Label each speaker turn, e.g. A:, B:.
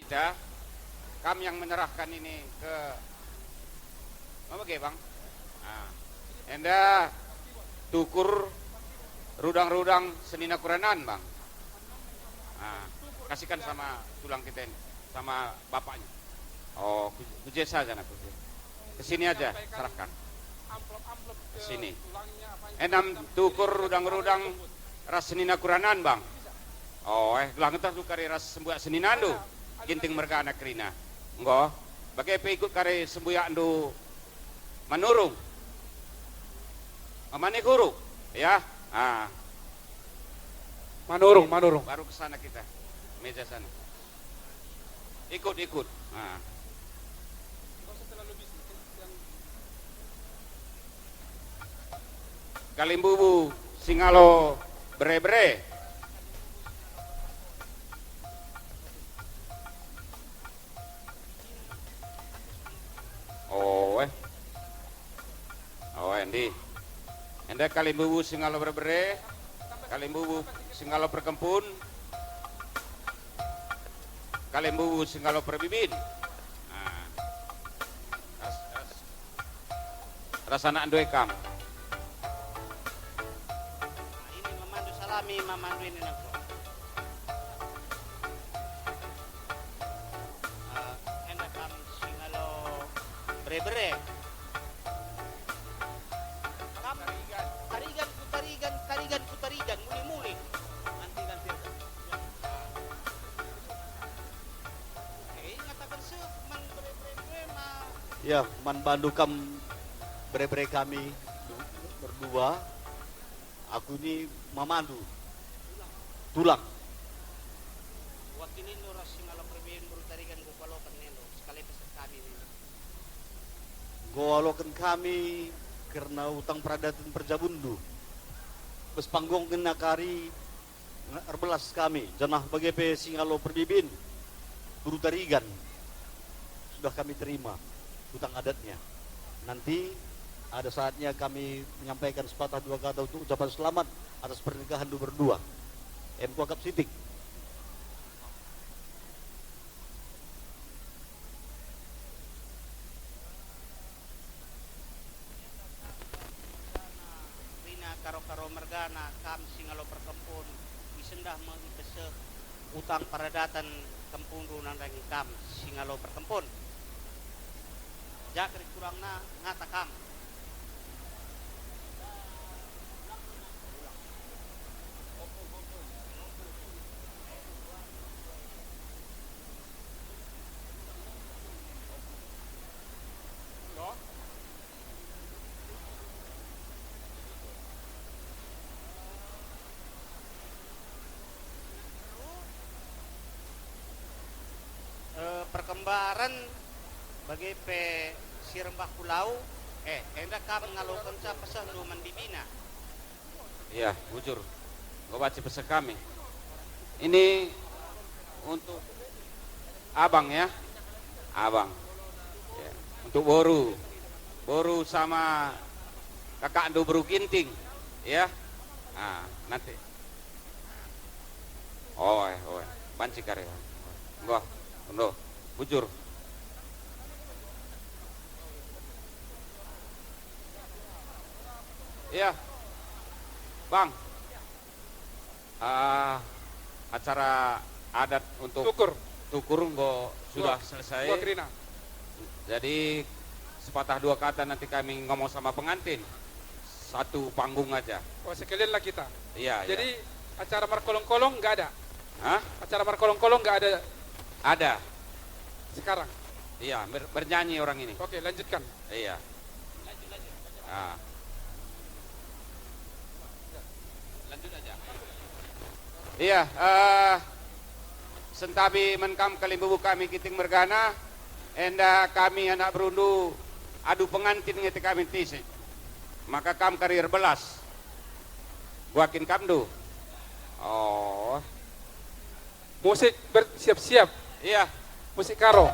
A: kita, kami yang menyerahkan ini ke apa ke bang? Nah, enda tukur rudang-rudang senina kuranan bang. Nah, kasihkan sama tulang kita ini, sama bapaknya. Oh, kuje saja nak kuje. Kesini aja, serahkan. Kesini. Enam tukur rudang-rudang ras senina kuranan bang. Oh, gelang entah tu kari ras sembuyak seninando, ginting mereka anak kerina. Enggak, bagai ikut kari sembuyak ando manurung. Amane guru, ya. Ah.
B: Manurung.
A: Baru ke sana kita, meja sana. Ikut. Ah. Kalimbubu, singalo, bre-bre. Endi. Enda kalimbubu singalo bre-bre. Kalimbubu singalo perkempun. Kalimbubu singalo perbibin. Nah. Rasana andoi kam.
C: Ini memandu salami, memandu ini nak. Enak kam singalo bre-bre. Tarigan, muli-muli. Ganti. Ingat akan man bre-bre mah.
D: Ya, man bandu kam bre-bre kami berdua. Aku ini memandu tulang.
C: Waktu ini nuras singalo perbedaan baru tarigan ko palokan nilo sekali pesan kami ini.
D: Gowalokan kami karena utang peradatan perjabundu. Bes panggung kena kari erbelas kami janah BGP singalo perbibin buru tarigan sudah kami terima utang adatnya. Nanti ada saatnya kami menyampaikan sepatah dua kata untuk ucapan selamat atas pernikahan berdua. Emku akap sitik.
C: Karo mergana kam singalo perkempun isendah mengipese utang paradatan kempun runan rangi kam singalo perkempun jakri kurangna ngata kam perkembaran bagi pe sirembah pulau enda kam ngalokan sa pesan luman bibina.
A: Iya, bujur. Gua baca pesan kami. Ini untuk abang ya, abang. Ya. Untuk boru sama kakak ando baru ginting, ya. Nah, nanti. Banci karya. Enggak, bujur. Iya, bang. Acara adat untuk tukur sudah selesai. Jadi sepatah dua kata nanti kami ngomong sama pengantin. Satu panggung aja.
B: Oh, sekalian lah kita.
A: Iya.
B: Jadi acara markolong-kolong nggak ada.
A: Hah?
B: Acara markolong-kolong nggak ada.
A: Ada.
B: Sekarang.
A: Iya, bernyanyi orang ini.
B: Oke, lanjutkan.
A: Iya. Nah. Lanjut aja. Iya, sentabi menkam kalimbubu kami kiting mergana, enda kami anak berundu adu pengantin ngeti kami tisi. Maka kam karir belas. Guakin kamdu. Oh.
B: Musik bersiap-siap.
A: Iya.
B: Musik karo.